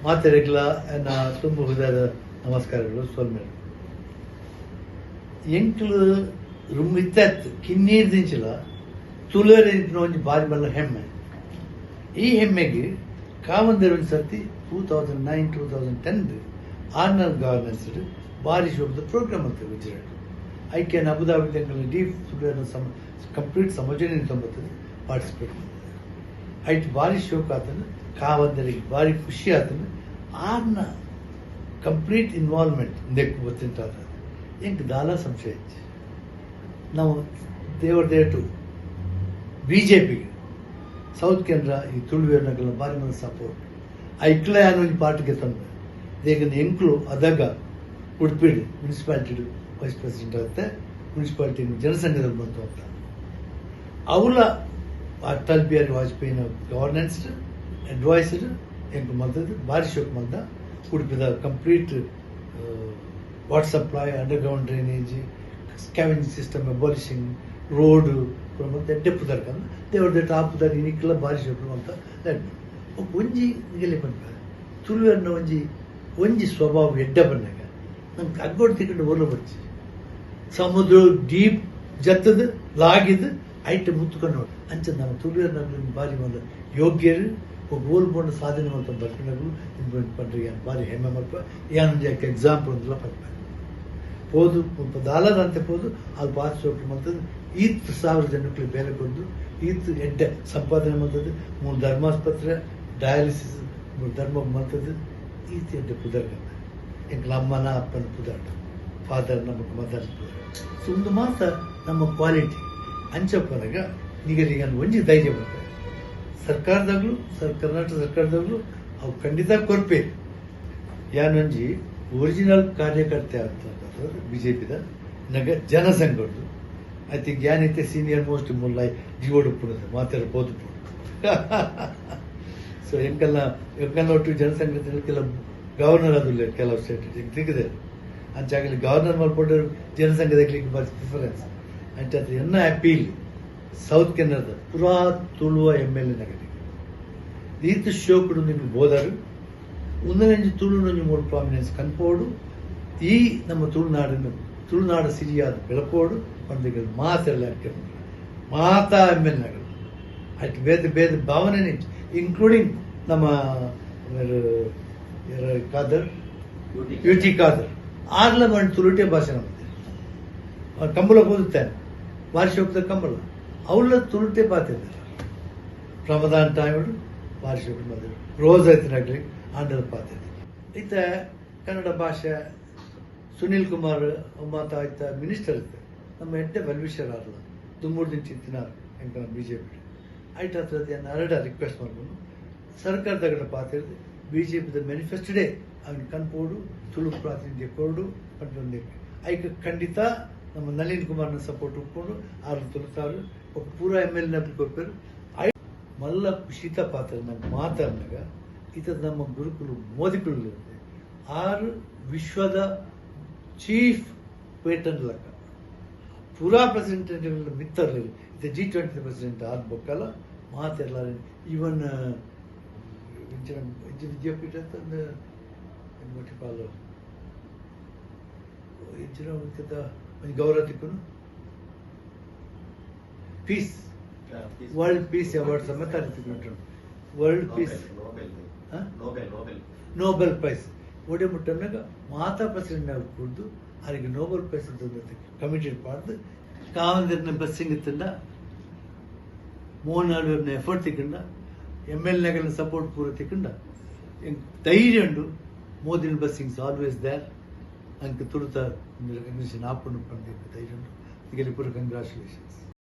ಮಾತೆರೆಗ್ಲ ಎನ್ನ ತುಂಬ ಹೃದಯದ ನಮಸ್ಕಾರಗಳು ಸೋಲ್ಮೇಲೆ ಎಂಕ್ಲು ರುಮ್ ಇತ್ತತ್ತು ಕಿನ್ನೀರು ದಿಂಚಿಲ ತುಳುವರೆಂಚಿನ ಒಂಜಿ ಬಾರಿ ಬಲ್ಲ ಹೆಮ್ಮೆ. ಈ ಹೆಮ್ಮೆಗೆ ಕಾವಂದರ ಒಂದು ಸರ್ತಿ 2009-2010 ಆರ್ನಲ್ ಗವರ್ನೆನ್ಸ್ ಬಾರಿ ಶೋಭದ ಪ್ರೋಗ್ರಾಮ್ ಅಂತ ಗುಜರಾತ್ ಐಕ್ಯನ ಅಬುದಾಬಿ ತೆಂಗಲ ಡೀಪ್ ಕಂಪ್ಲೀಟ್ ಸಮಜನೆ ತೊಂಬತ್ತದು ಪಾರ್ಟಿಸಿಪೇಟ್ ಮಾಡಿದೆ. ಐಟ್ ಬಾರಿ ಶೋಕ್ ಆತನು ಕಾವಂದರಿಗೆ ಬಾರಿ ಖುಷಿ ಆತನು ಆರ್ನ ಕಂಪ್ಲೀಟ್ ಇನ್ವಾಲ್ವ್ಮೆಂಟ್ ನೆಕ್ ಗೊತ್ತಿಂಟಾದ ಎಂಕ್ ದಾಲ ಸಂಶಯ ಇತ್ತು. ನಾವು ದೇಟು ಬಿಜೆಪಿಗೆ ಸೌತ್ ಕೇಂದ್ರ ಈ ತುಳುವೇರ್ನಗಳ ಬಾರಿ ಮಂದಿ ಸಪೋರ್ಟ್ ಐಕ್ಲ ಒಂದು ಪಾರ್ಟಿಗೆ ತಂದೆ ದೇಗನ ಎಂಕ್ಲು ಅದಾಗ ಉಡುಪಿಡು ಮುನ್ಸಿಪಾಲಿಟಿ ವೈಸ್ ಪ್ರೆಸಿಡೆಂಟ್ ಆಗುತ್ತೆ. ಮುನ್ಸಿಪಾಲಿಟಿ ಜನಸಂಘದ ಬಂತು ಅಂತ ಅವರ ಅಟಲ್ ಬಿಹಾರಿ ವಾಜಪೇಯಿನ ಗವರ್ನೆನ್ಸ್ ಅಡ್ವೈಸರ್ ಎಂಟು ಮಲ್ತದ್ದು ಬಾರಿ ಶೋಕ್ ಮಲ್ದ ಉಡುಪಿದ complete water supply underground drainage scavenging system abolishing road ಮತ್ತೆ ಎಡ್ಡೆಪ್ಪುದಾರ್ಕಂದು ದೇವ್ರದ್ದು ಟಾಪುದಾರ ಇನ್ನಿಕ್ಕೆಲ್ಲ ಬಾರಿ ಶೋಕ್ ಅಂತ ಒಂಜಿ ನಿಗಲಿ ಬಂದ ತುಳುವನ್ನ ಒಂಜಿ ಸ್ವಭಾವ ಎಡ್ಡ ಬಂದಾಗ ನಂಗೆ ಅಗ್ಗೋಡು ತಿಕ್ಕೊಂಡು ಓರ್ಲು ಬರ್ಚಿ ಸಮುದ್ರ ಡೀಪ್ ಜತ್ತದ ಲಾಗಿದ್ದು ಐಟ ಮುತ್ತುಕೊಂಡು ನೋಡಿ ಅಂಚ ನಮ್ಮ ತುಳುವರ್ನ ಬಾರಿ ಒಂದು ಯೋಗ್ಯರು ಓಲ್ ಬೋಂಡ ಸಾಧನೆ ಮಾಡ್ತಾ ಬರ್ಕೊಂಡಾಗಲು ಪಂಡ್ರಿಗೆ ಬಾರಿ ಹೆಮ್ಮೆ ಮಾಡ್ಕೊ ಏನೊಂದು ಎಕ್ಸಾಂಪಲ್ ಒಂದೆಲ್ಲ ಪಡ್ತಾರೆ ಹೋದು ದಾಲದಂತೆ ಹೋದು ಅಲ್ಲಿ ಬಾರಿ ಶೋಕ ಮಾಡ್ತದ್ದು 10,000 ಜನಕ್ಕೆ ಬೇಲೆ ಕೊದ್ದು ಎಡ್ಡ ಸಂಪಾದನೆ ಮಾಡ್ತದ್ದು 3 ಧರ್ಮಾಸ್ಪತ್ರೆ ಡಯಾಲಿಸಿಸ್ 3 ಧರ್ಮ ಮಾಡ್ತದ್ದು ಎಡ್ಡ ಪುದರ್ಗಂತ ಎಂಕ್ಲ ಅಮ್ಮನ ಅಪ್ಪನ ಪುದಾಟ ಫಾದರ್ ನಮಗೆ ಮದರ್ ಸೊ ಒಂದು ಮಾತ ನಮ್ಮ ಕ್ವಾಲಿಟಿ ಅಂಚಪ್ಪನಾಗ ನಿಗಲಿಗ ಒಂಜಿ ಧೈರ್ಯ ಬರ್ತಾರೆ ಸರ್ಕಾರದಾಗಲೂ ಕರ್ನಾಟಕ ಸರ್ಕಾರದಾಗಲೂ ಅವು ಖಂಡಿತ ಕೊರ್ಪೆ ಯಾನೊಂಜಿ ಒರಿಜಿನಲ್ ಕಾರ್ಯಕರ್ತೆ ಆಗ್ತಕ್ಕಂಥದ್ದು ಬಿಜೆಪಿದ ನಗ ಜನಸಂಘದ್ದು ಐ ಥಿಂಕ್ ಏನೈತೆ ಸೀನಿಯರ್ ಮೋಸ್ಟ್ ಮುಲ್ಲಾಯ್ ಜಿವೋಡು ಪುಣದ ಮಾತಾಡ್ಬೋದು ಸೊ ಎಂಕಲ್ಲ ಒಟ್ಟು ಜನಸಂಘ ಗವರ್ನರ್ ಅದು ಕೆಲವು ಸ್ಟೇಟ್ ಹಿಂಗೆ ತೆಗೆದೆ ಅಂಚಾಗಲಿ ಗವರ್ನರ್ ಮಾಡ್ಕೊಂಡರು ಜನಸಂಘದಲ್ಲಿ ಬಾರಿ ಪ್ರಿಫರೆನ್ಸ್ ಅಂಚೆ ಅದು ಎನ್ನ ಅಪೀಲ್ ಸೌತ್ ಕೆನಡದ ಪುರಾ ತುಳುವ MLA ನಗರಿಗೆ ಈತ ಶೋಕುಡು ನಿಮ್ಗೆ ಬೋದರು ಒಂದನೆಂಜು ತುಳುನೊಂಜು ಮೂರು ಪ್ರಾಮಿನೆನ್ಸ್ ಕನ್ಪೋಡು ಈ ನಮ್ಮ ತುಳುನಾಡ ಸಿರಿಯಾದ ಬೆಳಕೋಡು ಪಂಡಿಗಳು ಮಾತೆಲ್ಲ ಮಾತಾ MLA ನಗರ ಅಟ್ ಬೇದ ಭಾವನೆ ನಿಂಚು ಇನ್ಕ್ಲೂಡಿಂಗ್ ನಮ್ಮ ಕಾದರ್ ಯುಟಿ ಕಾದರ್ ಆಗ್ಲ ಮಾಡಿ ತುಳುಟೆ ಭಾಷೆ ನಮ್ಮದು ಕಂಬಳ ಓದುತ್ತಾನೆ ಬಾರಿಶಿ ಹೋಗ್ತಾರೆ ಕಂಬಳ ಅವಳ ತುಳುಟೆ ಪಾತಿದ್ದಾರೆ ರಮದಾನ್ ಟೈಮ್ ಬಾರಿಶಿ ಹೋಗಿ ರೋಸ್ ಆಯ್ತಿನಾಗ್ಲಿ ಆಂಡದ ಪಾತಿದ್ದೆ ಈತ ಕನ್ನಡ ಭಾಷೆ ಸುನೀಲ್ ಕುಮಾರ್ ಮಾತ ಆಯ್ತ ಮಿನಿಸ್ಟರ್ ಇರ್ತಾರೆ ನಮ್ಮ ಎಡ್ಡೆ ವೆಲ್ವಿಷರ್ ಆಗಲ್ಲ ತುಂಬೂರು ದಿನ ಚಿಂತಿನಾರು ಎಂಕ ಬಿಜೆಪಿ ಐಟ್ ಹತ್ರ ಅರಡ ರಿಕ್ವೆಸ್ಟ್ ಮಾಡ್ಕೊಂಡು ಸರ್ಕಾರದಾಗ ಪಾತಿರ್ದು ಬಿಜೆಪಿದ ಮ್ಯಾನಿಫೆಸ್ಟೋಡೇ ಅವ್ನ ಕನ್ಪೋಡು ತುಳು ಪ್ರಾತಿನಿಧ್ಯ ಕೊಡು ಪಂಟೊಂದು ಐಕ ಖಂಡಿತ ನಮ್ಮ ನಳಿನ್ ಕುಮಾರ್ನ ಸಪೋರ್ಟ್ ಉಟ್ಕೊಂಡು ಆರು ತುಳುತ್ತಾರೆ ಪೂರ MLA ಕೊಪ್ಪರು ಐ ಮಲ್ಲ ಶೀತ ಪಾತ್ರ ನಮ್ಮ ಮಾತಾಡಿದಾಗ ಈತ ನಮ್ಮ ಗುರುಕುಲು ಮೋದಿಕುಲು ಇರುತ್ತೆ 6 ವಿಶ್ವದ ಚೀಫ್ ಪೇಟನ್ ಲೆಕ್ಕ ಪೂರಾ ಪ್ರೆಸಿಡೆಂಟ್ ಮಿತ್ತರ್ಲಿ ಇದು G20 ಪ್ರೆಸಿಡೆಂಟ್ ಆಗ್ಬೇಕಲ್ಲ ಮಾತೆಲ್ಲ ಈವನ್ ವಿದ್ಯಾಪೀಠ ಅಂತಂದು ಪಾಲು ಹೆಚ್ಚಿನ ಒಂದು ಗೌರವ ತಿಕ್ಕನು ಪೀಸ್ ವರ್ಲ್ಡ್ ಪೀಸ್ ಅವಾರ್ಡ್ ಸಮೇತ ತಿಕ್ಕೊಂಡ್ರು ವರ್ಲ್ಡ್ ಪೀಸ್ ನೋಬೆಲ್ ಪ್ರೈಸ್ ಒಡೆ ಮುಟ್ಟನಾಗ ಮಾತಾ ಪ್ರೆಸಿಡೆಂಟ್ ಅವ್ರು ಕುಡ್ದು ಅವರಿಗೆ ನೋಬೆಲ್ ಪ್ರೈಸ್ ಅಂತ ಕಮಿಟೆಡ್ ಮಾಡ್ದು ಕಾವಂದಿರ್ನ ಬಸ್ಸಿಂಗ್ ಇತ್ತಂಡ ಮೋಹನ್ ಆಳ್ವರ್ನ ಎಫರ್ಟ್ ತಿಕ್ಕಂಡ MLA ಸಪೋರ್ಟ್ ಪೂರ ತಿಕ್ಕಂಡ ಧೈರ್ಯ ಉಂಡು ಮೋದಿನ ಬಸ್ಸಿಂಗ್ಸ್ ಆಲ್ವೇಸ್ ದೇರ್ ಅಂಕ ತುಳುತ ರೆಕಗ್ನಿಷನ್ ಆಪಣು ಪಂಡ ಧೈರ್ಯ ಉಂಡು ಈಗ ಪೂರ ಕಂಗ್ರಾಚುಲೇಷನ್ಸ್.